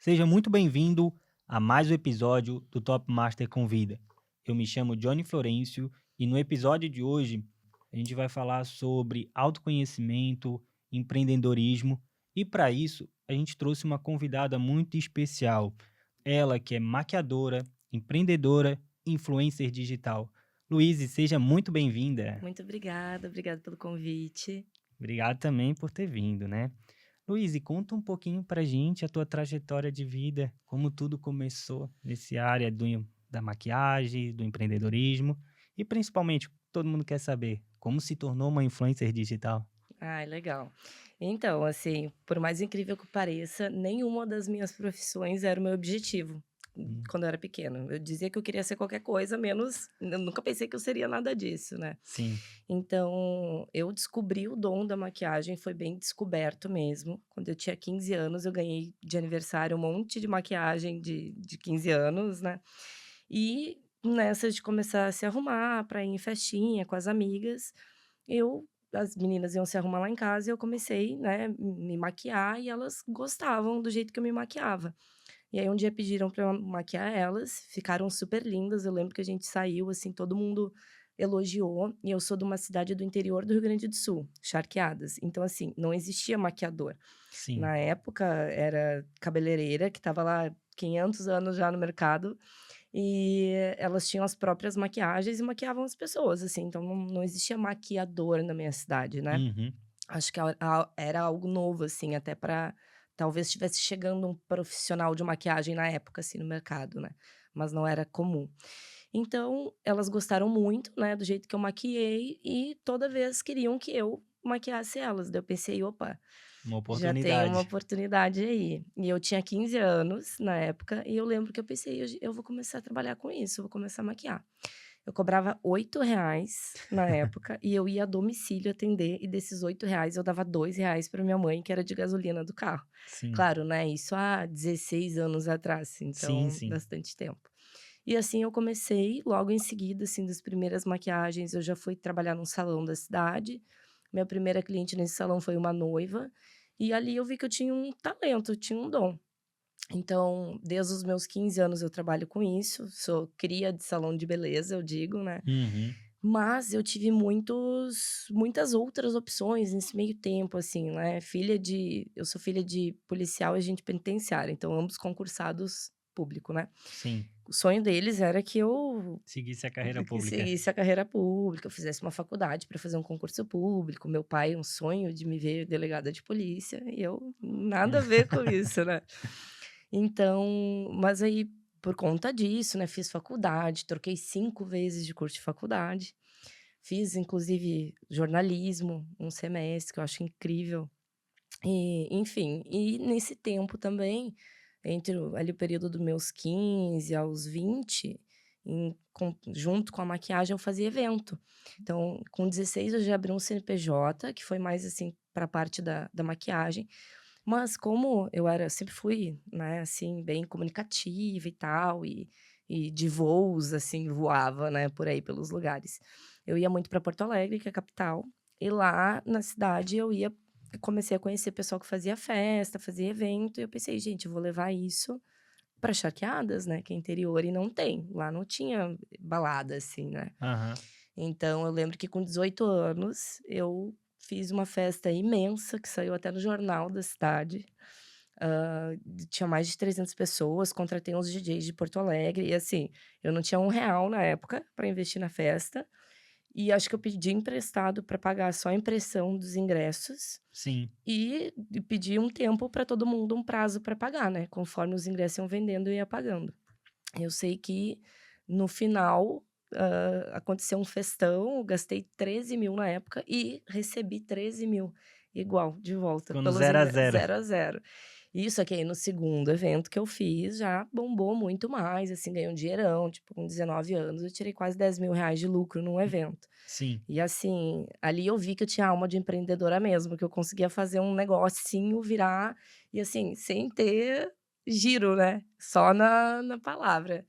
Seja muito bem-vindo a mais um episódio do Top Master Convida. Eu me chamo Johnny Florencio e no episódio de hoje a gente vai falar sobre autoconhecimento, empreendedorismo e para isso a gente trouxe uma convidada muito especial. Ela que é maquiadora, empreendedora, influencer digital. Luíse, seja muito bem-vinda. Muito obrigada pelo convite. Obrigado também por ter vindo, né? Luiz, e conta um pouquinho pra gente a tua trajetória de vida, como tudo começou nesse área da maquiagem, do empreendedorismo e principalmente, todo mundo quer saber, como se tornou uma influencer digital? Ai, legal. Então, assim, por mais incrível que pareça, nenhuma das minhas profissões era o meu objetivo, Hum, quando eu era pequena. Eu dizia que eu queria ser qualquer coisa, menos eu nunca pensei que eu seria nada disso, né. sim. Então, eu descobri o dom da maquiagem, foi bem descoberto mesmo. Quando eu tinha 15 anos, eu ganhei de aniversário um monte de maquiagem de 15 anos, né. E nessa de começar a se arrumar para ir em festinha com as amigas, as meninas iam se arrumar lá em casa e eu comecei, né, me maquiar e elas gostavam do jeito que eu me maquiava. E aí um dia pediram pra eu maquiar elas, ficaram super lindas, eu lembro que a gente saiu, assim, todo mundo elogiou, e eu sou de uma cidade do interior do Rio Grande do Sul, Charqueadas, então assim, não existia maquiador. Sim. Na época era cabeleireira que estava lá 500 anos já no mercado, e elas tinham as próprias maquiagens e maquiavam as pessoas, assim, então não existia maquiador na minha cidade, né. Uhum. Acho que era algo novo, assim, até para talvez estivesse chegando um profissional de maquiagem na época, assim, no mercado, né, mas não era comum. Então, elas gostaram muito, né, do jeito que eu maquiei e toda vez queriam que eu maquiasse elas, daí eu pensei: "Opa, Uma já tem uma oportunidade. oportunidade aí". E eu tinha 15 anos na época e eu lembro que eu pensei: "Eu vou começar a trabalhar com isso, eu vou começar a maquiar". Eu cobrava R$ 8 na época e eu ia a domicílio atender e desses R$ 8 eu dava R$ 2 para minha mãe, que era de gasolina do carro. Sim. Claro, né, isso há 16 anos atrás, Sim, então sim. bastante tempo. E assim eu comecei, logo em seguida, assim, das primeiras maquiagens, eu já fui trabalhar num salão da cidade. Minha primeira cliente nesse salão foi uma noiva, e ali eu vi que eu tinha um talento, eu tinha um dom. Então, desde os meus 15 anos eu trabalho com isso, sou cria de salão de beleza, eu digo, né. Uhum. Mas eu tive muitas outras opções nesse meio tempo, assim, né, eu sou filha de policial e agente penitenciário, então ambos concursados público, né. Sim. O sonho deles era que eu Seguisse a carreira pública. seguisse a carreira pública, eu fizesse uma faculdade para fazer um concurso público, meu pai um sonho de me ver delegada de polícia, e eu nada a ver com isso, né. Então, mas aí, por conta disso, né, fiz faculdade, troquei 5 vezes de curso de faculdade, fiz inclusive jornalismo, um semestre que eu acho incrível. E, enfim, e nesse tempo também, ali o período dos meus 15 aos 20, junto com a maquiagem eu fazia evento. Então, com 16 eu já abri um CNPJ, que foi mais, assim, para a parte da maquiagem, mas como sempre fui, né, assim, bem comunicativa e tal, e de voos, assim, voava, né, por aí pelos lugares. Eu ia muito para Porto Alegre, que é a capital, e lá na cidade eu comecei a conhecer pessoal que fazia festa, fazia evento, e eu pensei: "Gente, eu vou levar isso para Charqueadas, né, que é interior e não tem, lá não tinha balada assim, né". Aham. Então eu lembro que com 18 anos eu fiz uma festa imensa, que saiu até no jornal da cidade, tinha mais de 300 pessoas, contratei uns DJs de Porto Alegre e, assim, eu não tinha R$ 1 na época para investir na festa, e acho que eu pedi emprestado para pagar só a impressão dos ingressos, Sim. e pedi um tempo para todo mundo, um prazo para pagar, né, conforme os ingressos iam vendendo, eu ia pagando. Eu sei que no final, aconteceu um festão, eu gastei 13.000 na época e recebi 13.000 igual, de volta, Ficou no pelos 0 a 0. 0 a 0. Isso aqui aí no segundo evento que eu fiz já bombou muito mais, assim, ganhei um dinheirão, tipo, com 19 anos eu tirei quase R$ 10.000 de lucro num evento. Sim. E assim, ali eu vi que eu tinha alma de empreendedora mesmo, que eu conseguia fazer um negocinho virar, e assim, sem ter giro, né, só na palavra.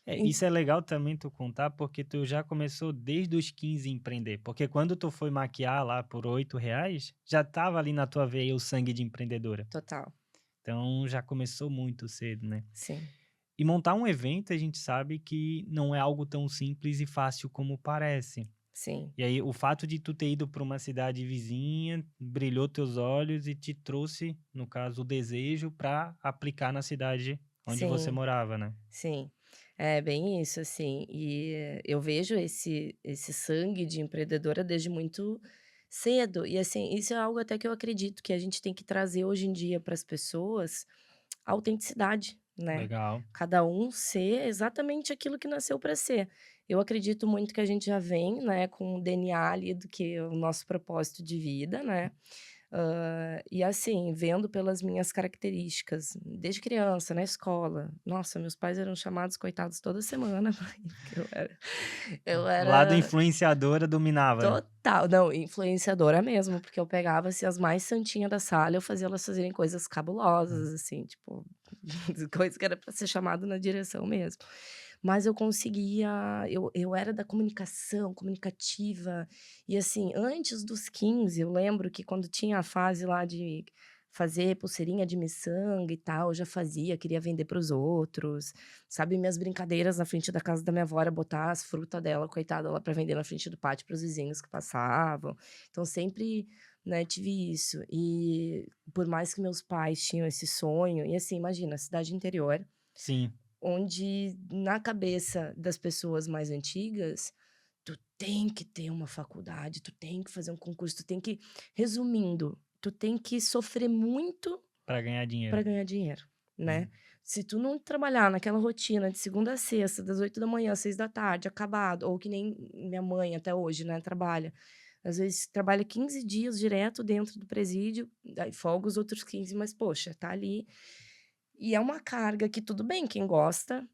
É, En isso é legal também tu contar, porque tu já começou desde os 15 a empreender, porque quando tu foi maquiar lá por R$ 8, já estava ali na tua veia o sangue de empreendedora. Total. Então já começou muito cedo, né? Sim, E montar um evento a gente sabe que não é algo tão simples e fácil como parece. sim, E aí o fato de tu ter ido para uma cidade vizinha brilhou teus olhos e te trouxe, no caso, o desejo para aplicar na cidade onde você sim, morava, né? sim. É bem isso, assim. E eu vejo esse sangue de empreendedora desde muito cedo. E assim, isso é algo até que eu acredito que a gente tem que trazer hoje em dia para as pessoas, a autenticidade, né. Legal. Cada um ser exatamente aquilo que nasceu para ser. Eu acredito muito que a gente já vem, né, com o DNA ali do que é o nosso propósito de vida, né. E assim, vendo pelas minhas características, desde criança, na escola, nossa, meus pais eram chamados coitados toda semana, porque eu O lado era influenciadora dominava, né? total não, influenciadora mesmo, porque eu pegava, assim, as mais santinhas da sala, eu fazia elas fazerem coisas Hum. cabulosas, assim, tipo, coisa que era para ser chamado na direção mesmo. Mas eu conseguia eu era da comunicação, comunicativa, e assim, antes dos 15, eu lembro que quando tinha a fase lá de fazer pulseirinha de miçanga e tal, eu já fazia, queria vender para os outros, sabe, minhas brincadeiras na frente da casa da minha avó era botar as fruta dela, coitada, lá para vender na frente do pátio para os vizinhos que passavam. Então sempre, né, tive isso. E por mais que meus pais tinham esse sonho e assim, imagina, cidade interior, Sim, onde na cabeça das pessoas mais antigas, tu tem que ter uma faculdade, tu tem que fazer um concurso, tu tem que resumindo, tu tem que sofrer muito para ganhar dinheiro. para ganhar dinheiro, né. Hum. Se tu não trabalhar naquela rotina de segunda a sexta, das 8 da manhã às 6 da tarde, acabado, ou que nem minha mãe até hoje, né, trabalha. Às vezes trabalha 15 dias direto dentro do presídio, aí folga os outros 15, mas poxa, tá ali. E é uma carga que tudo bem, quem gosta,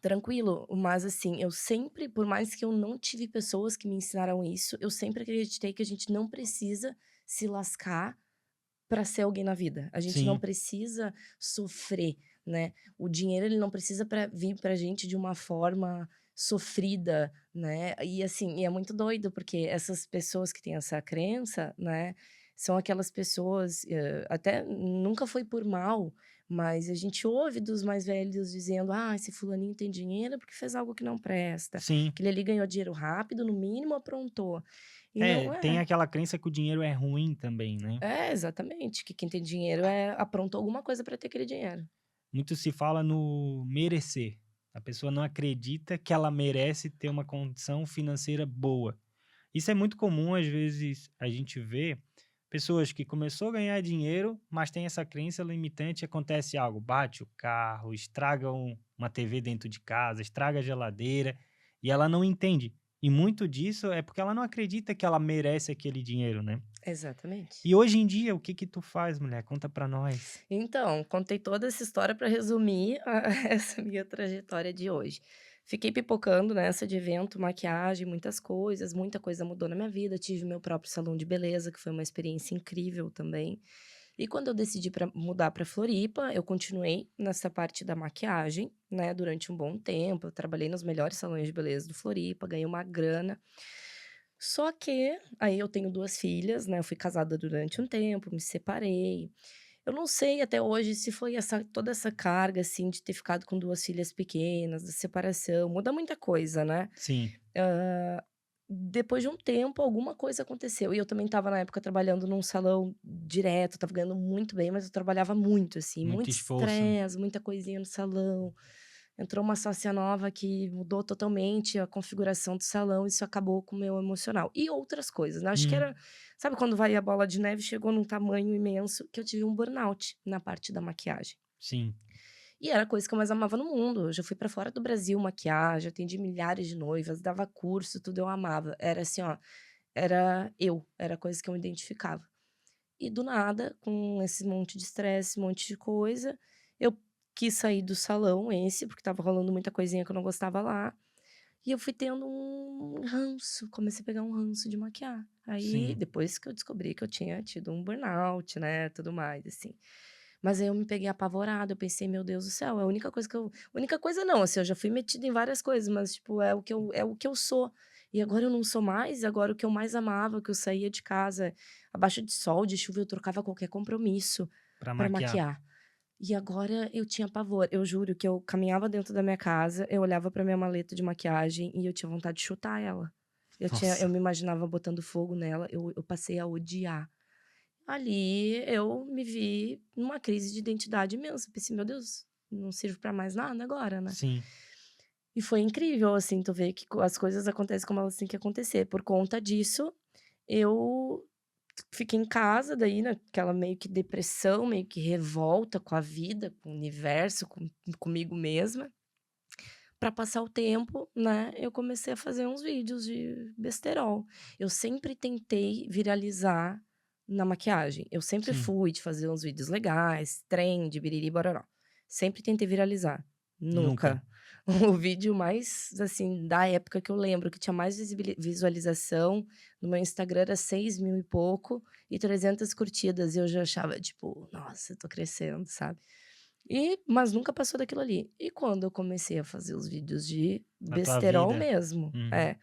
tranquilo, mas assim, eu sempre, por mais que eu não tive pessoas que me ensinaram isso, eu sempre acreditei que a gente não precisa se lascar para ser alguém na vida. A gente não Sim, precisa sofrer, né. O dinheiro ele não precisa vir pra gente de uma forma sofrida, né. E assim, e é muito doido, porque essas pessoas que têm essa crença, né, são aquelas pessoas, até nunca foi por mal, mas a gente ouve dos mais velhos dizendo: "Ah, esse fulaninho tem dinheiro porque fez algo que não presta, sim. aquele ali ganhou dinheiro rápido, no mínimo aprontou". E É, não tem é. aquela crença que o dinheiro é ruim também, né? É, exatamente, que quem tem dinheiro, aprontou alguma coisa para ter aquele dinheiro. Muito se fala no merecer. A pessoa não acredita que ela merece ter uma condição financeira boa. Isso é muito comum, às vezes, a gente vê pessoas que começou a ganhar dinheiro, mas tem essa crença limitante, acontece algo, bate o carro, estraga uma TV dentro de casa, estraga a geladeira, e ela não entende. E muito disso é porque ela não acredita que ela merece aquele dinheiro, né? Exatamente. E hoje em dia, o que que tu faz, mulher? Conta pra nós. Então, contei toda essa história para resumir essa minha trajetória de hoje. Fiquei pipocando nessa de evento, maquiagem, muitas coisas, muita coisa mudou na minha vida. Tive meu próprio salão de beleza, que foi uma experiência incrível também. E quando eu decidi pra mudar para Floripa, eu continuei nessa parte da maquiagem, né, durante um bom tempo. Eu trabalhei nos melhores salões de beleza do Floripa, ganhei uma grana. Só que aí eu tenho 2 filhas, né, eu fui casada durante um tempo, me separei. Eu não sei até hoje se foi toda essa carga, assim, de ter ficado com 2 filhas pequenas, da separação, muda muita coisa, né. Sim, Hã, depois de um tempo, alguma coisa aconteceu. E eu também estava na época trabalhando num salão direto, estava ganhando muito bem, mas eu trabalhava muito, assim, muito muito esforço. estresse, muita coisinha no salão. Entrou uma sócia nova que mudou totalmente a configuração do salão, isso acabou com o meu emocional. E outras coisas, né, acho que Hum, era sabe quando vai a bola de neve, chegou num tamanho imenso que eu tive um burnout na parte da maquiagem. sim, E era a coisa que eu mais amava no mundo, eu já fui pra fora do Brasil maquiar, já atendi milhares de noivas, dava curso, tudo eu amava. Era assim, ó, era a coisa que eu me identificava. E do nada, com esse monte de estresse, esse monte de coisa, eu quis sair do salão esse, porque estava rolando muita coisinha que eu não gostava lá, e eu fui tendo um ranço, comecei a pegar um ranço de maquiar. Aí, sim. depois que eu descobri que eu tinha tido um burnout, né, tudo mais, assim. Mas aí eu me peguei apavorada, eu pensei: "Meu Deus do céu, é a única coisa que eu", única coisa não, assim, eu já fui metida em várias coisas, mas, tipo, é o que eu sou. E agora eu não sou mais, e agora o que eu mais amava, que eu saía de casa abaixo de sol, de chuva, eu trocava qualquer compromisso Pra pra maquiar. maquiar. E agora eu tinha pavor. Eu juro que eu caminhava dentro da minha casa, eu olhava pra minha maleta de maquiagem e eu tinha vontade de chutar ela. Eu Nossa. me imaginava botando fogo nela, eu passei a odiar. Ali eu me vi numa crise de identidade imensa. Pensei: "Meu Deus, não sirvo pra mais nada agora, né". Sim, E foi incrível, assim, tu ver que as coisas acontecem como elas têm que acontecer. Por conta disso, eu fiquei em casa daí, naquela meio que depressão, meio que revolta com a vida, com o universo, comigo mesma. Pra passar o tempo, né, eu comecei a fazer uns vídeos de besterol. Eu sempre tentei viralizar na maquiagem. Eu sempre sim. fui de fazer uns vídeos legais, trend, biriri bororó. Sempre tentei viralizar. Nunca. Nunca. O vídeo mais, assim, da época que eu lembro que tinha mais visualização no meu Instagram era 6.000 e pouco e 300 curtidas, e eu já achava, tipo: "Nossa, eu tô crescendo", sabe. Mas nunca passou daquilo ali. E quando eu comecei a fazer os vídeos de Na tua besterol vida. mesmo, Uhum.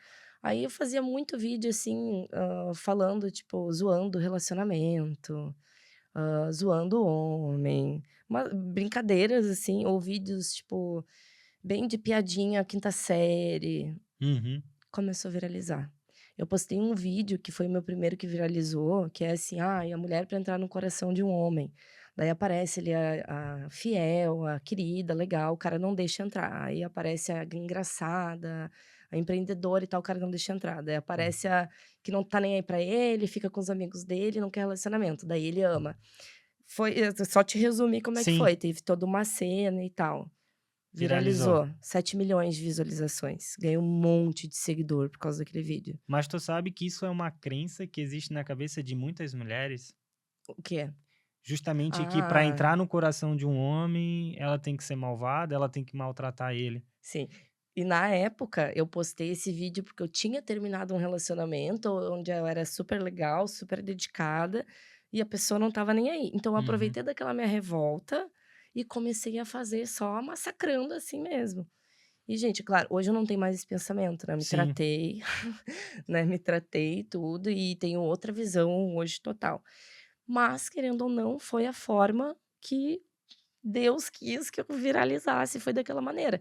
aí eu fazia muito vídeo, assim, falando, tipo, zoando o relacionamento, zoando o homem, brincadeiras, assim, ou vídeos, tipo, bem de piadinha, quinta série. Uhum. Começou a viralizar. Eu postei um vídeo que foi o meu primeiro que viralizou, que é assim: "Ai, a mulher para entrar no coração de um homem". Daí aparece ali a fiel, a querida, legal, o cara não deixa entrar. Aí aparece a engraçada, a empreendedora e tal, o cara não deixa entrar. Daí Hum. aparece a que não tá nem aí pra ele, fica com os amigos dele, não quer relacionamento, daí ele ama. Só te resumir como é que Sim, foi, teve toda uma cena e tal. viralizou. Viralizou, 7 milhões de visualizações, ganhei um monte de seguidor por causa daquele vídeo. Mas tu sabe que isso é uma crença que existe na cabeça de muitas mulheres? O quê? Justamente que para Ah, entrar no coração de um homem, ela tem que ser malvada, ela tem que maltratar ele. sim. E na época eu postei esse vídeo porque eu tinha terminado um relacionamento onde eu era super legal, super dedicada, e a pessoa não estava nem aí. Então eu Uhum. aproveitei daquela minha revolta e comecei a fazer só massacrando assim mesmo. E gente, claro, hoje eu não tenho mais esse pensamento, né, me Sim, tratei, né, me tratei e tudo e tenho outra visão hoje total. Mas, querendo ou não, foi a forma que Deus quis que eu viralizasse, foi daquela maneira.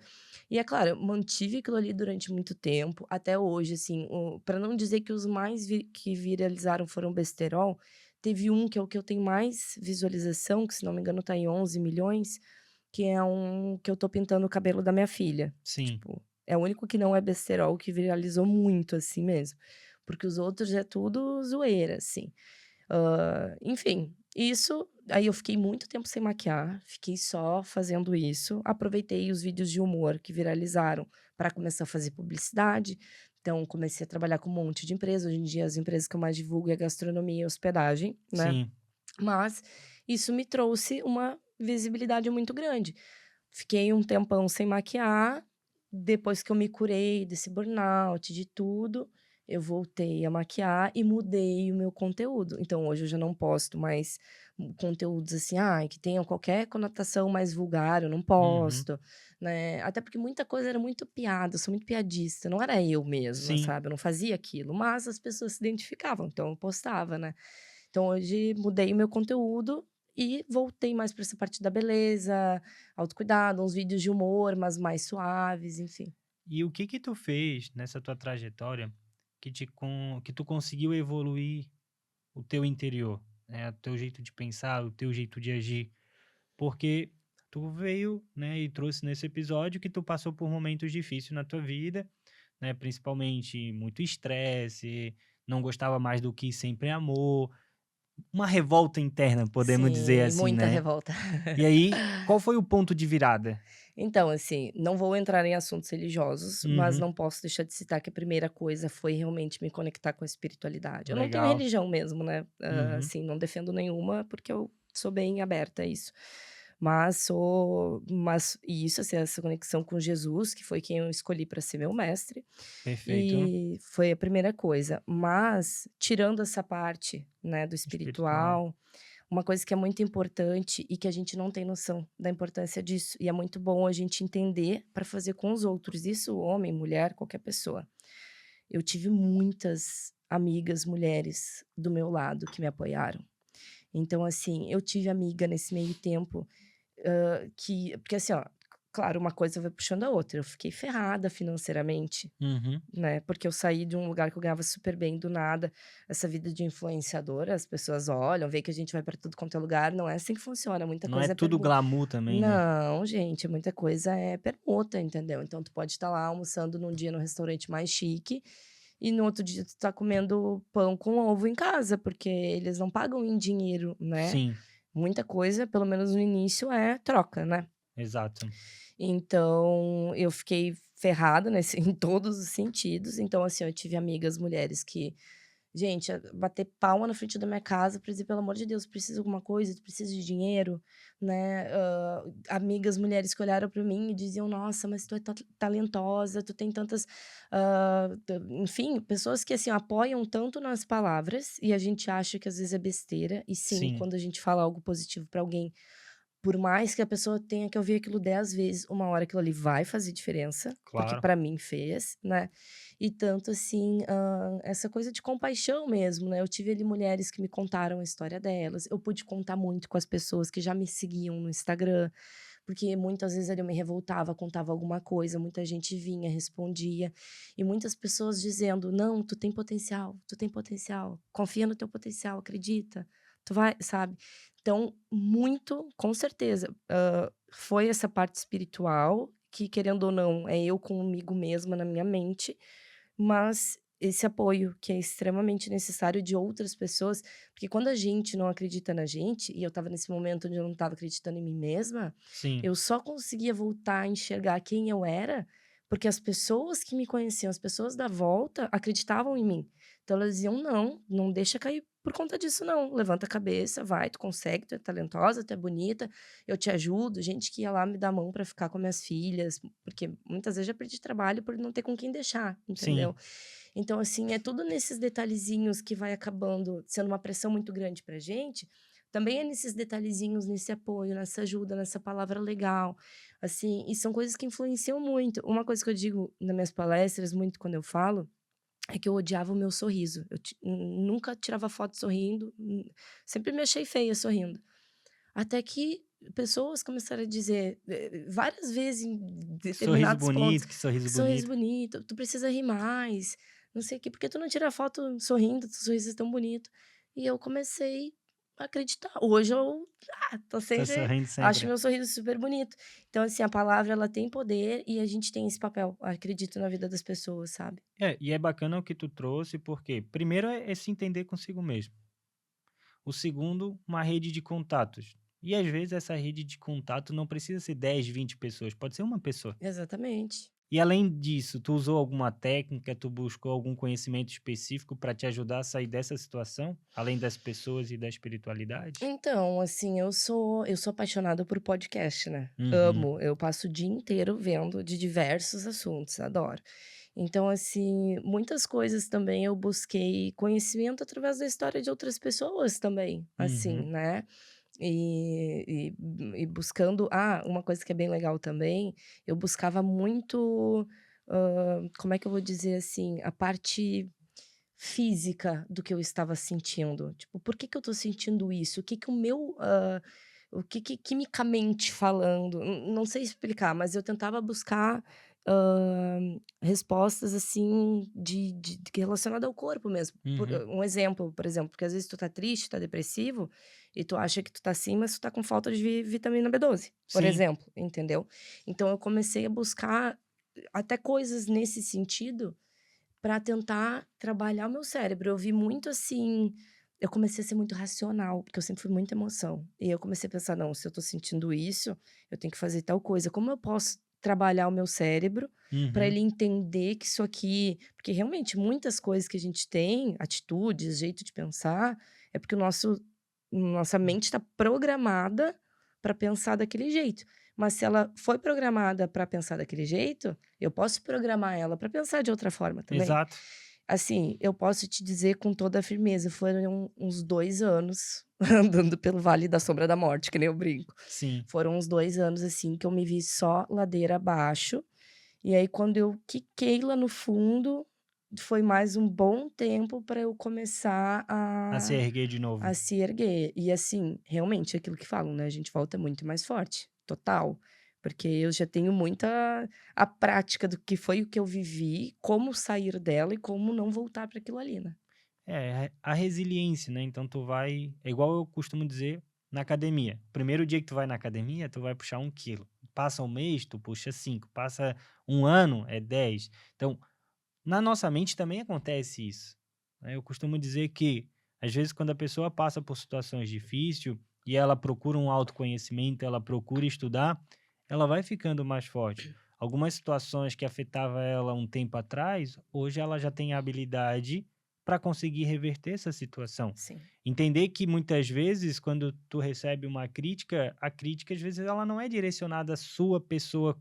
E é claro, eu mantive aquilo ali durante muito tempo, até hoje, assim, pra não dizer que os mais que viralizaram foram besterol, teve um que é o que eu tenho mais visualização, que se não me engano tá em 11 milhões, que é um que eu tô pintando o cabelo da minha filha. sim. Tipo, é o único que não é besterol, que viralizou muito, assim mesmo. Porque os outros é tudo zoeira, assim. Enfim, isso aí eu fiquei muito tempo sem maquiar, fiquei só fazendo isso, aproveitei os vídeos de humor que viralizaram para começar a fazer publicidade, então comecei a trabalhar com um monte de empresa, hoje em dia as empresas que eu mais divulgo é gastronomia e hospedagem, né, Sim. mas isso me trouxe uma visibilidade muito grande. Fiquei um tempão sem maquiar, depois que eu me curei desse burnout, de tudo, eu voltei a maquiar e mudei o meu conteúdo. Então hoje eu já não posto mais conteúdos assim, que tenham qualquer conotação mais vulgar, eu não Uhum. posto, né. Até porque muita coisa era muito piada, eu sou muito piadista, não era eu mesma, Sim. sabe, eu não fazia aquilo, mas as pessoas se identificavam, então eu postava, né. Então hoje mudei o meu conteúdo e voltei mais para essa parte da beleza, autocuidado, uns vídeos de humor, mas mais suaves, enfim. E o que tu fez nessa tua trajetória que tu conseguiu evoluir o teu interior, né, o teu jeito de pensar, o teu jeito de agir? Porque tu veio, né, e trouxe nesse episódio que tu passou por momentos difíceis na tua vida, né, principalmente muito estresse, não gostava mais do que sempre amou, uma revolta interna, podemos dizer Sim, assim, muita né. revolta. E aí, qual foi o ponto de virada? Então, assim, não vou entrar em assuntos religiosos, mas Uhum, não posso deixar de citar que a primeira coisa foi realmente me conectar com a espiritualidade. Eu não tenho legal. religião mesmo, né, Uhum, assim, não defendo nenhuma, porque eu sou bem aberta a isso. Mas e isso, assim, essa conexão com Jesus, que foi quem eu escolhi para ser meu mestre, perfeito. e foi a primeira coisa. Mas, tirando essa parte, né, do Espiritual. espiritual, uma coisa que é muito importante e que a gente não tem noção da importância disso, e é muito bom a gente entender para fazer com os outros, isso homem, mulher, qualquer pessoa. Eu tive muitas amigas mulheres do meu lado que me apoiaram. Então, assim, eu tive amiga nesse meio tempo, porque assim, ó, claro, uma coisa vai puxando a outra. Eu fiquei ferrada financeiramente, Uhum. né, porque eu saí de um lugar que eu ganhava super bem, do nada, essa vida de influenciadora, as pessoas olham, veem que a gente vai pra tudo quanto é lugar, não é assim que funciona, muita Não é coisa é tudo permuta. glamour também, né? Não, gente, muita coisa é permuta, entendeu. Então tu pode estar lá almoçando num dia no restaurante mais chique, e no outro dia tu tá comendo pão com ovo em casa, porque eles não pagam em dinheiro, né. Sim, Muita coisa, pelo menos no início, é troca, né. exato. Então, eu fiquei ferrada nesse em todos os sentidos. Então, assim, eu tive amigas mulheres que, gente, bater palma na frente da minha casa pra dizer: "Pelo amor de Deus, precisa de alguma coisa? Tu precisa de dinheiro?", né. Amigas mulheres que olharam pra mim e diziam: "Nossa, mas tu é talentosa, tu tem tantas", enfim, pessoas que, assim, apoiam tanto nas palavras e a gente acha que às vezes é besteira. E sim, Sim, quando a gente fala algo positivo pra alguém, por mais que a pessoa tenha que ouvir aquilo 10 vezes, uma hora aquilo ali vai fazer diferença, porque claro. pra mim fez, né. E tanto assim, essa coisa de compaixão mesmo, né, eu tive ali mulheres que me contaram a história delas, eu pude contar muito com as pessoas que já me seguiam no Instagram, porque muitas vezes ali eu me revoltava, contava alguma coisa, muita gente vinha, respondia, e muitas pessoas dizendo: "Não, tu tem potencial, confia no teu potencial, acredita, tu vai", sabe. Então, muito, com certeza, foi essa parte espiritual, que querendo ou não, é eu comigo mesma na minha mente, mas esse apoio que é extremamente necessário de outras pessoas, porque quando a gente não acredita na gente, e eu estava nesse momento onde eu não estava acreditando em mim mesma, Sim, eu só conseguia voltar a enxergar quem eu era, porque as pessoas que me conheciam, as pessoas da volta acreditavam em mim. Então elas diziam: "Não, não deixa cair por conta disso não, levanta a cabeça, vai, tu consegue, tu é talentosa, tu é bonita, eu te ajudo", gente que ia lá me dar a mão pra ficar com minhas filhas, porque muitas vezes já perdi trabalho por não ter com quem deixar, sim. entendeu. Então, assim, é tudo nesses detalhezinhos que vai acabando sendo uma pressão muito grande pra gente, também é nesses detalhezinhos, nesse apoio, nessa ajuda, nessa palavra legal, assim, e são coisas que influenciam muito. Uma coisa que eu digo nas minhas palestras, muito quando eu falo, é que eu odiava o meu sorriso. Eu nunca tirava foto sorrindo, sempre me achei feia sorrindo. Até que pessoas começaram a dizer, várias vezes em Que sorriso determinados pontos: bonito, que sorriso "Que sorriso bonito. bonito, tu precisa rir mais, não sei o quê, por que tu não tira foto sorrindo, teu sorriso é tão bonito". E eu comecei a acreditar. Hoje eu, tô Tá sempre sorrindo acho sempre. meu sorriso super bonito. Então, assim, a palavra ela tem poder e a gente tem esse papel, acredito, na vida das pessoas, sabe. É, e é bacana o que tu trouxe, porque primeiro é se entender consigo mesmo. O segundo, uma rede de contatos. E às vezes essa rede de contato não precisa ser 10, 20 pessoas, pode ser uma pessoa. Exatamente. E além disso, tu usou alguma técnica, tu buscou algum conhecimento específico para te ajudar a sair dessa situação, além das pessoas e da espiritualidade? Então, assim, eu sou apaixonada por podcast, né, Uhum, amo, eu passo o dia inteiro vendo de diversos assuntos, adoro. Então, assim, muitas coisas também eu busquei conhecimento através da história de outras pessoas também, assim, uhum. né, e buscando uma coisa que é bem legal também, eu buscava muito, como é que eu vou dizer assim, a parte física do que eu estava sentindo. Tipo, por que que eu tô sentindo isso? O que que o meu, o que que quimicamente falando, não sei explicar, mas eu tentava buscar, respostas, assim, de relacionada ao corpo mesmo. Uhum. Um exemplo, por exemplo, porque às vezes tu tá triste, tá depressivo, e tu acha que tu tá assim, mas tu tá com falta de vitamina B12, por Sim, exemplo, entendeu? Então eu comecei a buscar até coisas nesse sentido para tentar trabalhar o meu cérebro. Eu vi muito assim, eu comecei a ser muito racional, porque eu sempre fui muita emoção. E eu comecei a pensar: "Não, se eu tô sentindo isso, eu tenho que fazer tal coisa. Como eu posso trabalhar o meu cérebro para uhum, ele entender que isso aqui", porque realmente muitas coisas que a gente tem, atitudes, jeito de pensar, é porque o nossa mente está programada para pensar daquele jeito. Mas se ela foi programada para pensar daquele jeito, eu posso programar ela para pensar de outra forma também. exato. Assim, eu posso te dizer com toda a firmeza, foram uns 2 anos andando pelo vale da sombra da morte, que nem eu brinco. Sim. Foram uns 2 anos, assim, que eu me vi só ladeira abaixo, e aí quando eu quiquei lá no fundo, foi mais um bom tempo para eu começar A se a erguer de novo. se erguer. E assim, realmente, é aquilo que falam, né, a gente volta muito mais forte. total. Porque eu já tenho muita a prática do que foi o que eu vivi, como sair dela e como não voltar para aquilo ali, né. A resiliência, né, então tu vai é igual eu costumo dizer na academia, primeiro dia que tu vai na academia, tu vai puxar 1 quilo, passa um mês, tu puxa 5, passa um ano, é 10. Então, na nossa mente também acontece isso, né, eu costumo dizer que, às vezes, quando a pessoa passa por situações difíceis e ela procura um autoconhecimento, ela procura estudar, ela vai ficando mais forte. Algumas situações que afetava ela um tempo atrás, hoje ela já tem a habilidade para conseguir reverter essa situação. Sim, Entender que muitas vezes, quando tu recebe uma crítica, a crítica às vezes ela não é direcionada à sua pessoa,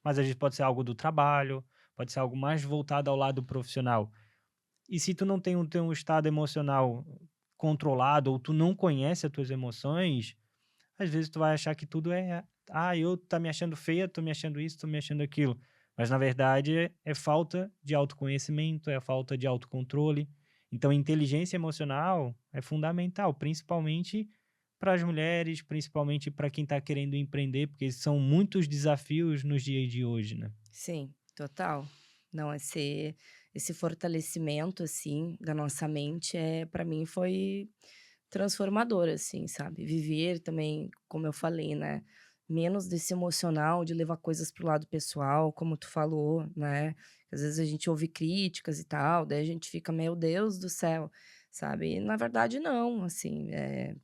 mas às vezes pode ser algo do trabalho, pode ser algo mais voltado ao lado profissional. E se tu não tem o teu estado emocional controlado ou tu não conhece as tuas emoções, às vezes tu vai achar que tudo é: "Ah, eu tá me achando feia, tô me achando isso, tô me achando aquilo". Mas na verdade é falta de autoconhecimento, é falta de autocontrole. Então inteligência emocional é fundamental, principalmente para as mulheres, principalmente para quem está querendo empreender, porque são muitos desafios nos dias de hoje, né. sim, total. Não, esse fortalecimento, assim, da nossa mente, para mim foi transformador, assim, sabe. Viver também, como eu falei, né, menos desse emocional de levar coisas para o lado pessoal, como tu falou, né. Às vezes a gente ouve críticas e tal, daí a gente fica: "Meu Deus do céu", sabe. E na verdade não, assim, a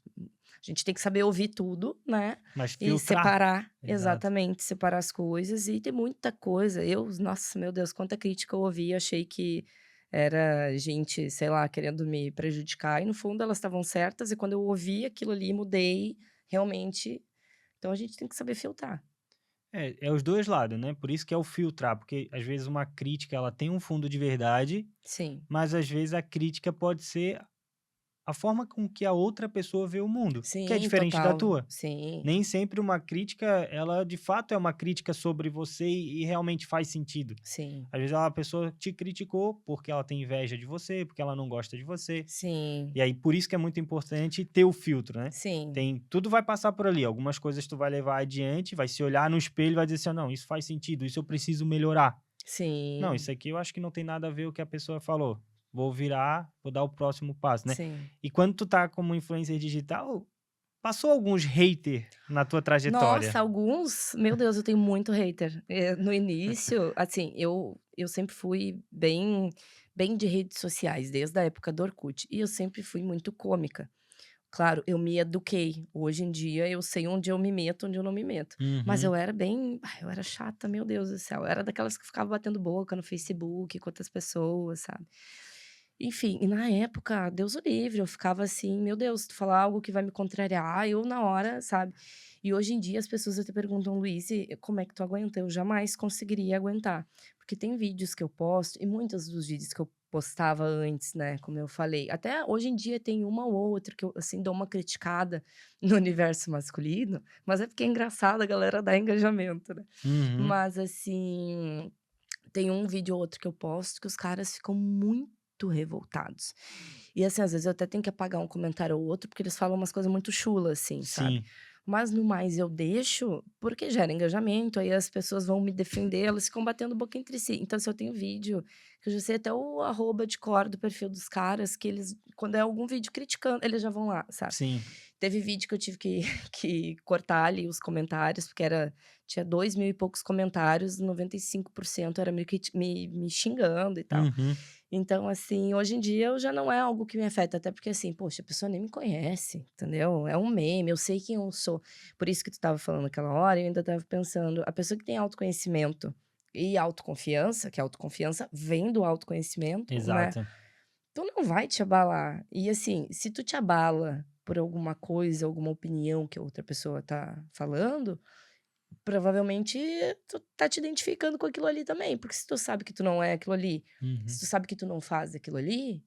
gente tem que saber ouvir tudo, né, Mas e filtrar. separar Exato. exatamente, separar as coisas e tem muita coisa. Nossa, meu Deus, quanta crítica eu ouvi, achei que era gente, sei lá, querendo me prejudicar e no fundo elas estavam certas e quando eu ouvi aquilo ali, mudei, realmente. Então a gente tem que saber filtrar. É os 2 lados, né, por isso que é o filtrar, porque às vezes uma crítica ela tem um fundo de verdade, Sim, mas às vezes a crítica pode ser a forma com que a outra pessoa vê o mundo, que é sim, diferente da total, tua. sim, Nem sempre uma crítica, ela de fato é uma crítica sobre você e realmente faz sentido. sim, Às vezes a pessoa te criticou porque ela tem inveja de você, porque ela não gosta de você. sim, E aí por isso que é muito importante ter o filtro, né. sim, Tudo vai passar por ali, algumas coisas tu vai levar adiante, vai se olhar no espelho e vai dizer assim: "Não, isso faz sentido, isso eu preciso melhorar. Não, sim, isso aqui eu acho que não tem nada a ver o que a pessoa falou. Vou virar, vou dar o próximo passo", né. sim. E quando tu tá como influencer digital, passou alguns na tua trajetória? Nossa, alguns, meu Deus, eu tenho muito hater. No início, assim, eu sempre fui bem de redes sociais, desde a época do Orkut, e eu sempre fui muito cômica. Claro, eu me eduquei. Hoje em dia eu sei onde eu me meto, onde eu não me meto. Mas Uhum. eu era eu era chata, meu Deus do céu. Eu era daquelas que ficava batendo boca no Facebook com outras pessoas, sabe. Enfim, e na época, Deus o livre, eu ficava assim: "Meu Deus, se tu falar algo que vai me contrariar", eu na hora, sabe. E hoje em dia as pessoas até perguntam: "Luiz, como é que tu aguenta?" Eu jamais conseguiria aguentar, porque tem vídeos que eu posto e muitos dos vídeos que eu postava antes, né, como eu falei, até hoje em dia tem uma ou outra que eu, assim, dou uma criticada no universo masculino, mas é porque é engraçado, a galera dá engajamento, né. Uhum. Mas assim, tem um vídeo ou outro que eu posto que os caras ficam muito revoltados. E assim, às vezes eu até tenho que apagar um comentário ou outro, porque eles falam umas coisas muito chulas, assim, sabe. Sim. Mas no mais eu deixo, porque gera engajamento, aí as pessoas vão me defender, elas ficam batendo boca entre si. Então, se eu tenho vídeo, que eu já sei até o arroba de cor do perfil dos caras, que eles, quando é algum vídeo criticando, eles já vão lá, sabe. Sim. Teve vídeo que eu tive que que cortar ali os comentários, porque tinha 2.000 e poucos comentários, 95% era me xingando e tal. Uhum. Então, assim, hoje em dia eu já não é algo que me afeta, até porque, assim, poxa, a pessoa nem me conhece, entendeu? É um meme, eu sei quem eu sou. Por isso que tu estava falando aquela hora, eu ainda estava pensando, a pessoa que tem autoconhecimento e autoconfiança, que a autoconfiança vem do autoconhecimento, né, Exato. tu não vai te abalar. E, assim, se tu te abala por alguma coisa, alguma opinião que a outra pessoa tá falando, provavelmente tu tá te identificando com aquilo ali também, porque se tu sabe que tu não é aquilo ali, se Uhum. tu sabe que tu não faz aquilo ali.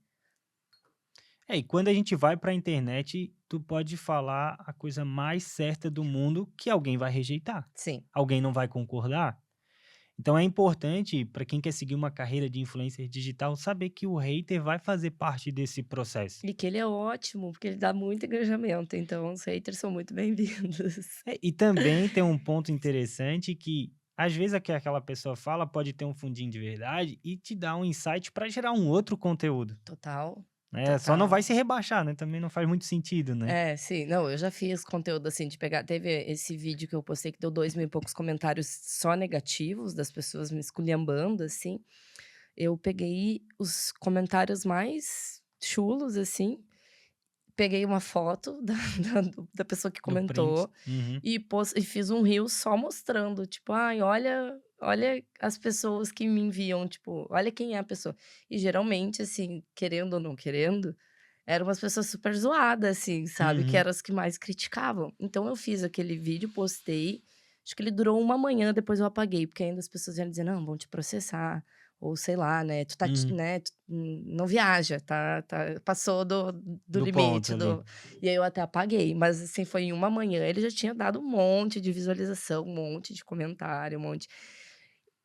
É, e quando a gente vai pra internet, tu pode falar a coisa mais certa do mundo que alguém vai rejeitar, Sim, alguém não vai concordar. Então é importante para quem quer seguir uma carreira de influencer digital saber que o hater vai fazer parte desse processo. E que ele é ótimo, porque ele dá muito engajamento, então os haters são muito bem-vindos. E também tem um ponto interessante que, às vezes, o que aquela pessoa fala pode ter um fundinho de verdade e te dar um insight para gerar um outro conteúdo, Total, né, só não vai total. se rebaixar, né, também não faz muito sentido, né. É, sim. Não, eu já fiz conteúdo, assim, de pegar teve esse vídeo que eu postei que deu 2.000 e poucos comentários só negativos, das pessoas me esculhambando, assim. Eu peguei os comentários mais chulos, assim, peguei uma foto da pessoa que Do print. comentou Uhum, e fiz um reel só mostrando, tipo: "Ai, olha as pessoas que me enviam, tipo, olha quem é a pessoa". E geralmente, assim, querendo ou não querendo, eram umas pessoas super zoadas, assim, sabe, que uhum. eram as que mais criticavam. Então eu fiz aquele vídeo, postei, acho que ele durou uma manhã, depois eu apaguei, porque ainda as pessoas iam dizer: "Não, vão te processar", ou sei lá, né, "Tu tá ti Uhum. né, tu não viaja, passou do Do ponto limite, ali. do". E aí eu até apaguei, mas assim, foi em uma manhã, ele já tinha dado um monte de visualização, um monte de comentário, um monte.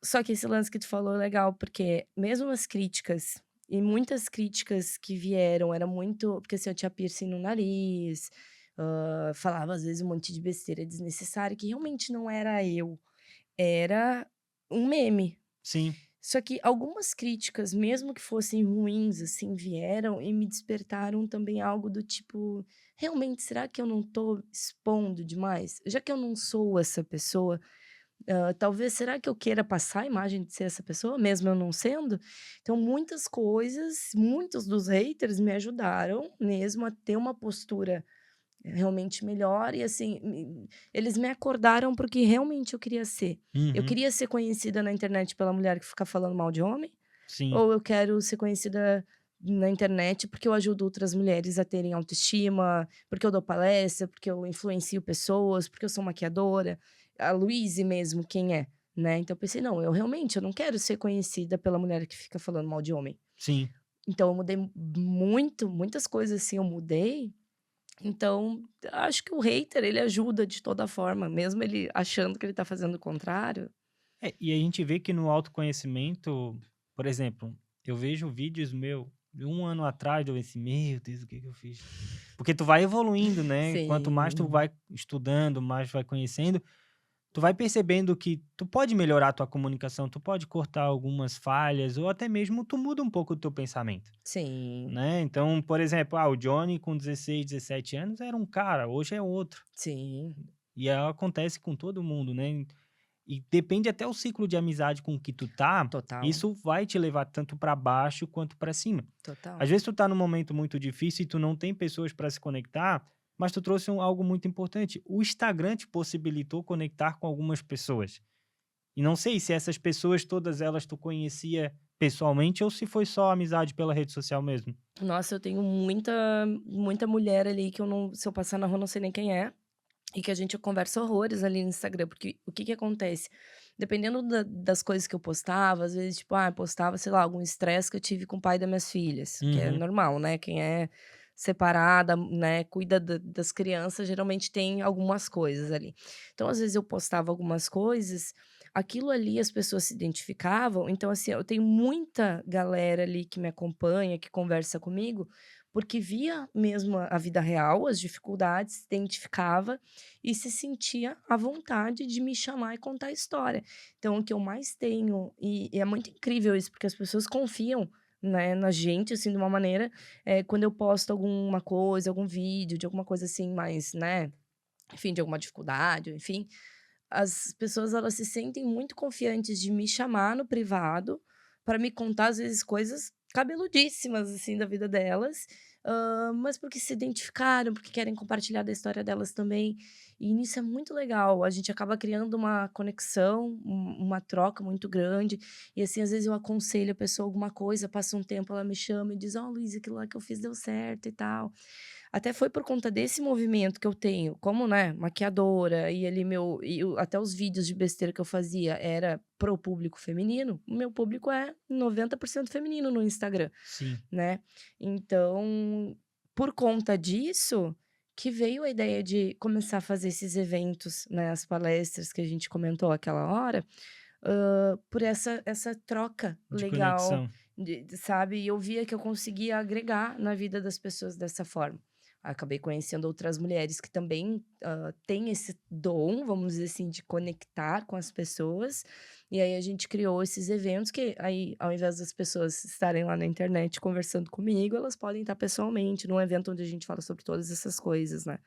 Só que esse lance que tu falou é legal, porque mesmo as críticas, e muitas críticas que vieram era muito porque, assim, eu tinha piercing no nariz, falava às vezes um monte de besteira desnecessária que realmente não era eu, era um meme. Sim. Só que algumas críticas, mesmo que fossem ruins, assim, vieram e me despertaram também algo do tipo: "Realmente, será que eu não tô expondo demais? Já que eu não sou essa pessoa, talvez será que eu queira passar a imagem de ser essa pessoa, mesmo eu não sendo?". Então muitas coisas, muitos dos haters me ajudaram mesmo a ter uma postura realmente melhor e assim, eles me acordaram para o que realmente eu queria ser. Eu Uhum. queria ser conhecida na internet pela mulher que fica falando mal de homem, Sim. ou eu quero ser conhecida na internet porque eu ajudo outras mulheres a terem autoestima, porque eu dou palestra, porque eu influencio pessoas, porque eu sou maquiadora. A Louise mesmo, quem é, né. Então eu pensei: "Não, eu não quero ser conhecida pela mulher que fica falando mal de homem". Sim. Então eu mudei muitas coisas assim eu mudei, então, acho que o hater ele ajuda de toda forma, mesmo ele achando que ele tá fazendo o contrário. E a gente vê que no autoconhecimento, por exemplo, eu vejo vídeos meu de 1 ano atrás, eu assim: "Meu Deus, o que que eu fiz?". Porque tu vai evoluindo, né, quanto mais tu Sim, vai estudando, mais vai conhecendo, tu vai percebendo que tu pode melhorar a tua comunicação, tu pode cortar algumas falhas ou até mesmo tu muda um pouco o teu pensamento, sim, né. Então, por exemplo, o Johnny com 16, 17 anos era um cara, hoje é outro. sim, E acontece com todo mundo, né. E depende até o ciclo de amizade com que tu tá, total, isso vai te levar tanto para baixo quanto para cima. total. Às vezes tu tá num momento muito difícil e tu não tem pessoas para se conectar, mas tu trouxe algo muito importante. O Instagram te possibilitou conectar com algumas pessoas. E não sei se essas pessoas, todas elas, tu conhecia pessoalmente ou se foi só amizade pela rede social mesmo. Nossa, eu tenho muita mulher ali que eu não se eu passar na rua, eu não sei nem quem é, e que a gente conversa horrores ali no Instagram, porque o que que acontece? Dependendo das coisas que eu postava, às vezes, tipo, postava, sei lá, algum estresse que eu tive com o pai das minhas filhas, que é Uhum, normal, né, quem é separada, né, cuida das crianças, geralmente tem algumas coisas ali. Então, às vezes, eu postava algumas coisas, aquilo ali as pessoas se identificavam, então, assim, eu tenho muita galera ali que me acompanha, que conversa comigo, porque via mesmo a vida real, as dificuldades, se identificava e se sentia à vontade de me chamar e contar a história. Então o que eu mais tenho e é muito incrível isso, porque as pessoas confiam, né, na gente, assim, de uma maneira, quando eu posto alguma coisa, algum vídeo de alguma coisa, assim, mais, né, enfim, de alguma dificuldade, enfim, as pessoas elas se sentem muito confiantes de me chamar no privado, para me contar, às vezes, coisas cabeludíssimas, assim, da vida delas, mas porque se identificaram, porque querem compartilhar da história delas também. E nisso é muito legal, a gente acaba criando uma conexão, uma troca muito grande, e assim, às vezes eu aconselho a pessoa alguma coisa, passa um tempo, ela me chama e diz: "Ó, Luiz, aquilo lá que eu fiz deu certo e tal". Até foi por conta desse movimento que eu tenho, como, né, maquiadora e ali até os vídeos de besteira que eu fazia era pro público feminino, o meu público é 90% feminino no Instagram, sim. né. Então, por conta disso, que veio a ideia de começar a fazer esses eventos, né, as palestras que a gente comentou aquela hora, por essa troca De legal, conexão. sabe? E eu via que eu conseguia agregar na vida das pessoas dessa forma. Acabei conhecendo outras mulheres que também têm esse dom, vamos dizer assim, de conectar com as pessoas. E aí a gente criou esses eventos que aí, ao invés das pessoas estarem lá na internet conversando comigo, elas podem estar pessoalmente num evento onde a gente fala sobre todas essas coisas, né?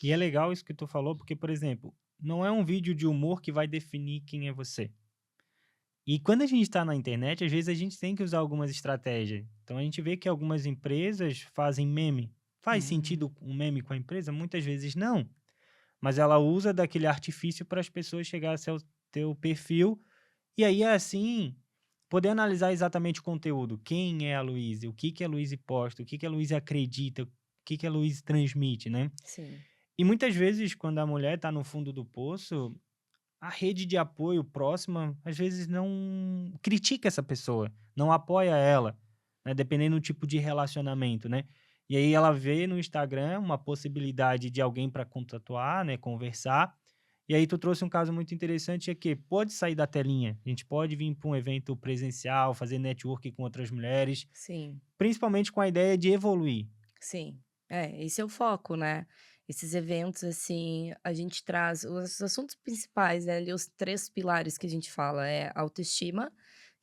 E é legal isso que tu falou, porque, por exemplo, não é um vídeo de humor que vai definir quem é você. E quando a gente está na internet, às vezes a gente tem que usar algumas estratégias. Então a gente vê que algumas empresas fazem meme. Faz Uhum. sentido um meme com a empresa? Muitas vezes não. Mas ela usa daquele artifício para as pessoas chegarem ao seu teu perfil e aí assim poder analisar exatamente o conteúdo. Quem é a Luíse? O que que a Luíse posta? O que que a Luíse acredita? O que que a Luíse transmite, né? Sim, E muitas vezes, quando a mulher está no fundo do poço, a rede de apoio próxima, às vezes, não critica essa pessoa, não apoia ela, né, dependendo do tipo de relacionamento, né. E aí ela vê no Instagram uma possibilidade de alguém para contatar, né, conversar, e aí tu trouxe um caso muito interessante, é que pode sair da telinha, a gente pode vir para um evento presencial, fazer network com outras mulheres, sim. principalmente com a ideia de evoluir. Sim, é, esse é o foco, né. Esses eventos, assim, a gente traz os assuntos principais, né, ali os 3 pilares que a gente fala é autoestima,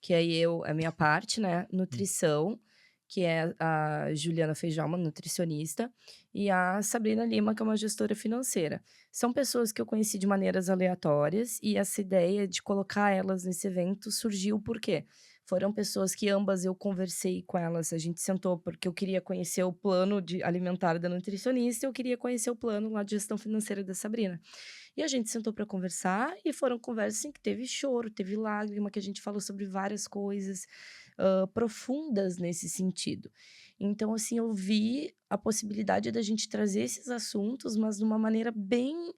que aí a minha parte, né, Hum, nutrição, que é a Juliana Feijó, uma nutricionista, e a Sabrina Lima, que é uma gestora financeira. São pessoas que eu conheci de maneiras aleatórias e essa ideia de colocar elas nesse evento surgiu por quê? Foram pessoas que ambas eu conversei com elas, a gente sentou, porque eu queria conhecer o plano de alimentar da nutricionista e eu queria conhecer o plano lá de gestão financeira da Sabrina. E a gente sentou para conversar e foram conversas, assim, que teve choro, teve lágrima, que a gente falou sobre várias coisas, profundas nesse sentido. Então, assim, eu vi a possibilidade da gente trazer esses assuntos, mas de uma maneira bem,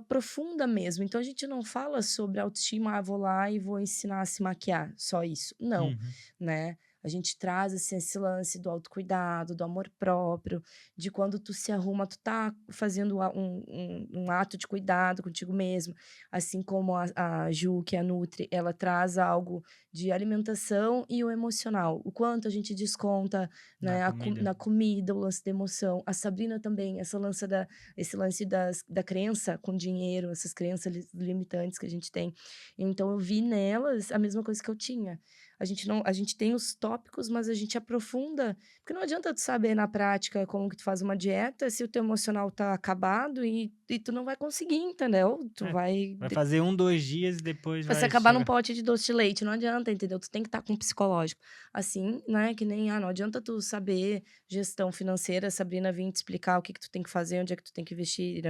profunda mesmo. Então a gente não fala sobre autoestima: "Ah, vou lá e vou ensinar a se maquiar", só isso. Não, uhum. né. A gente traz, assim, esse lance do autocuidado, do amor próprio, de quando tu se arruma, tu tá fazendo um ato de cuidado contigo mesmo, assim como a Ju, que é a nutri, ela traz algo de alimentação e o emocional, o quanto a gente desconta, Na né, comida. na comida, o lance da emoção. A Sabrina também, esse lance da crença com dinheiro, essas crenças limitantes que a gente tem. Então eu vi nelas a mesma coisa que eu tinha. A gente tem os tópicos, mas a gente aprofunda, porque não adianta tu saber na prática como que tu faz uma dieta se o teu emocional tá acabado e tu não vai conseguir, entendeu? Tu É, vai vai fazer 1, 2 dias e depois Vai se vai acabar num chegar. pote de doce de leite, não adianta, entendeu? Tu tem que estar com um psicológico. Assim, né, que nem, não adianta tu saber gestão financeira, a Sabrina vir te explicar o que que tu tem que fazer, onde é que tu tem que investir,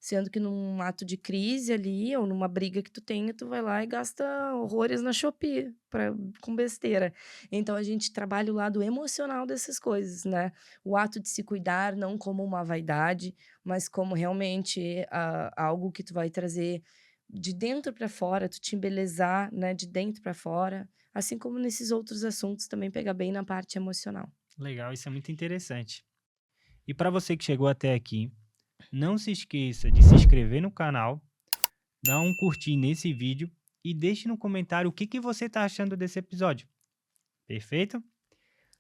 sendo que num ato de crise ali, ou numa briga que tu tenha, tu vai lá e gasta horrores na Shopee, com besteira. Então a gente trabalha o lado emocional dessas coisas, né? O ato de se cuidar, não como uma vaidade, mas como realmente algo que tu vai trazer de dentro para fora, tu te embelezar, né, de dentro para fora, assim como nesses outros assuntos também pega bem na parte emocional. Legal, isso é muito interessante. E para você que chegou até aqui, não se esqueça de se inscrever no canal, dar um curtir nesse vídeo e deixe no comentário o que que você está achando desse episódio. Perfeito?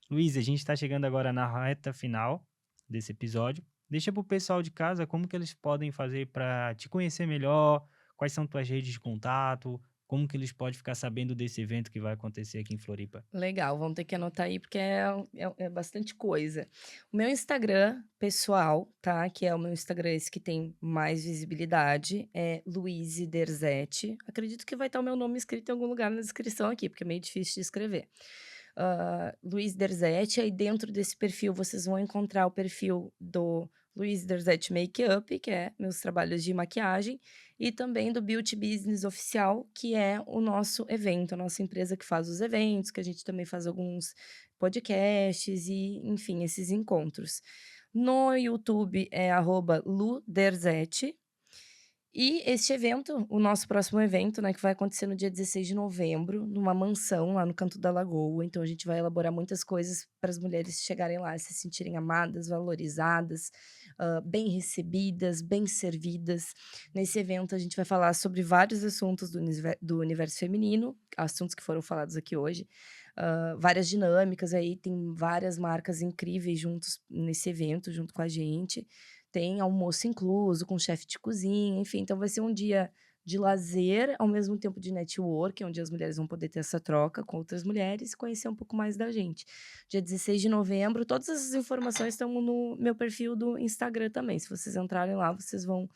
Luiz, a gente está chegando agora na reta final desse episódio. Deixa para o pessoal de casa como que eles podem fazer para te conhecer melhor, quais são tuas redes de contato, como que eles podem ficar sabendo desse evento que vai acontecer aqui em Floripa. Legal, vamos ter que anotar aí, porque é bastante coisa. O meu Instagram pessoal, tá? Que é o meu Instagram esse que tem mais visibilidade, é Luíse Derzete. Acredito que vai estar o meu nome escrito em algum lugar na descrição aqui, porque é meio difícil de escrever. Luiz Derzete, aí dentro desse perfil vocês vão encontrar o perfil do Luiz Derzete Makeup, que é meus trabalhos de maquiagem, e também do Beauty Business Oficial, que é o nosso evento, a nossa empresa que faz os eventos, que a gente também faz alguns podcasts e, enfim, esses encontros. No YouTube é @luderzete E este evento, o nosso próximo evento, né, que vai acontecer no dia 16 de novembro, numa mansão lá no Canto da Lagoa. Então a gente vai elaborar muitas coisas para as mulheres chegarem lá e se sentirem amadas, valorizadas, bem recebidas, bem servidas. Nesse evento a gente vai falar sobre vários assuntos do universo feminino, assuntos que foram falados aqui hoje, várias dinâmicas aí, tem várias marcas incríveis juntos nesse evento, junto com a gente. Tem almoço incluso, com chefe de cozinha, enfim, então vai ser um dia de lazer, ao mesmo tempo de networking, onde as mulheres vão poder ter essa troca com outras mulheres e conhecer um pouco mais da gente. Dia 16 de novembro, todas essas informações estão no meu perfil do Instagram também. Se vocês entrarem lá, vocês vão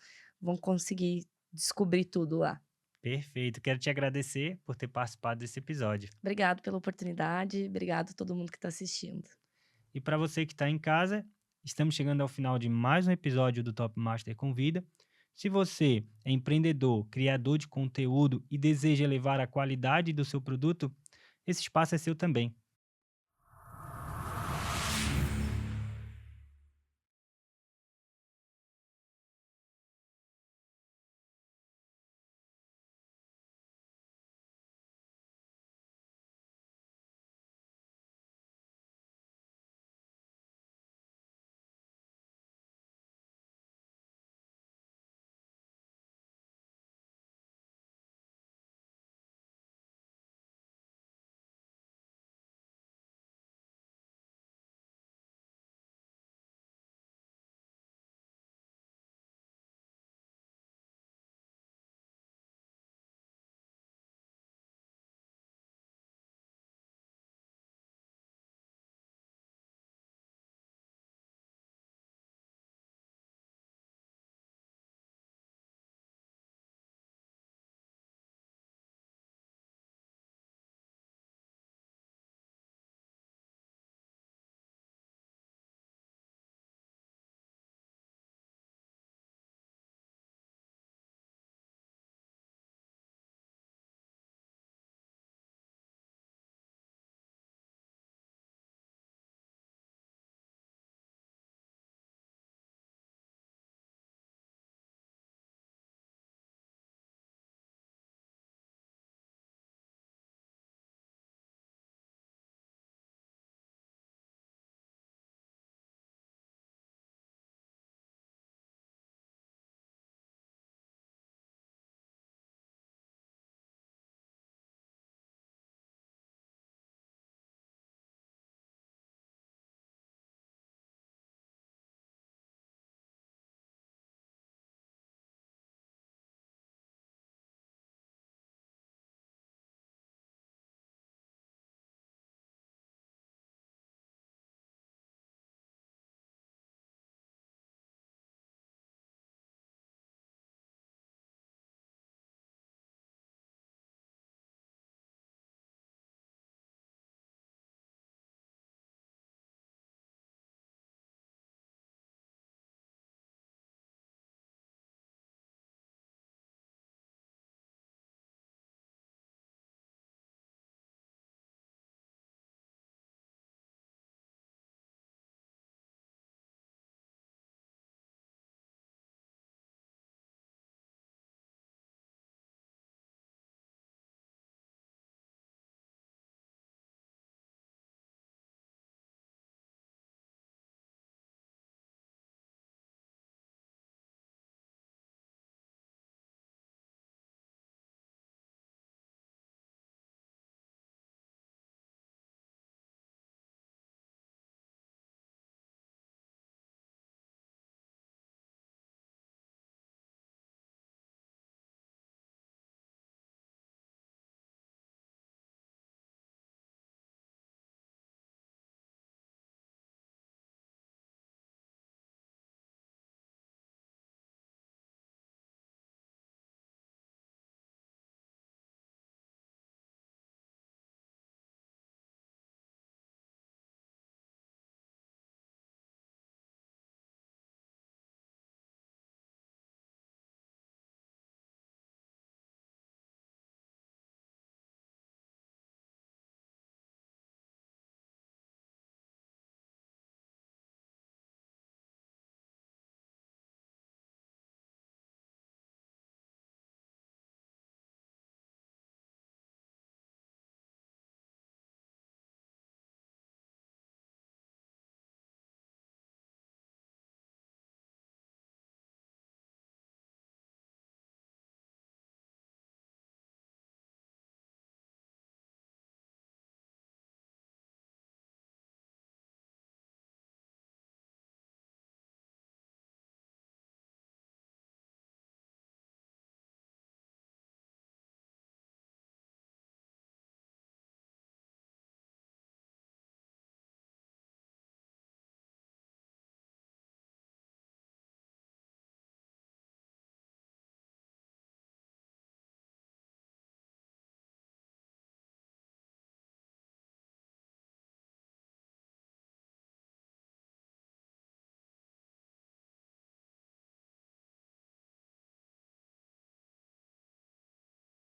conseguir descobrir tudo lá. Perfeito. Quero te agradecer por ter participado desse episódio. Obrigado pela oportunidade, obrigado a todo mundo que está assistindo. E para você que está em casa, estamos chegando ao final de mais um episódio do Top Master Convida. Se você é empreendedor, criador de conteúdo e deseja elevar a qualidade do seu produto, esse espaço é seu também.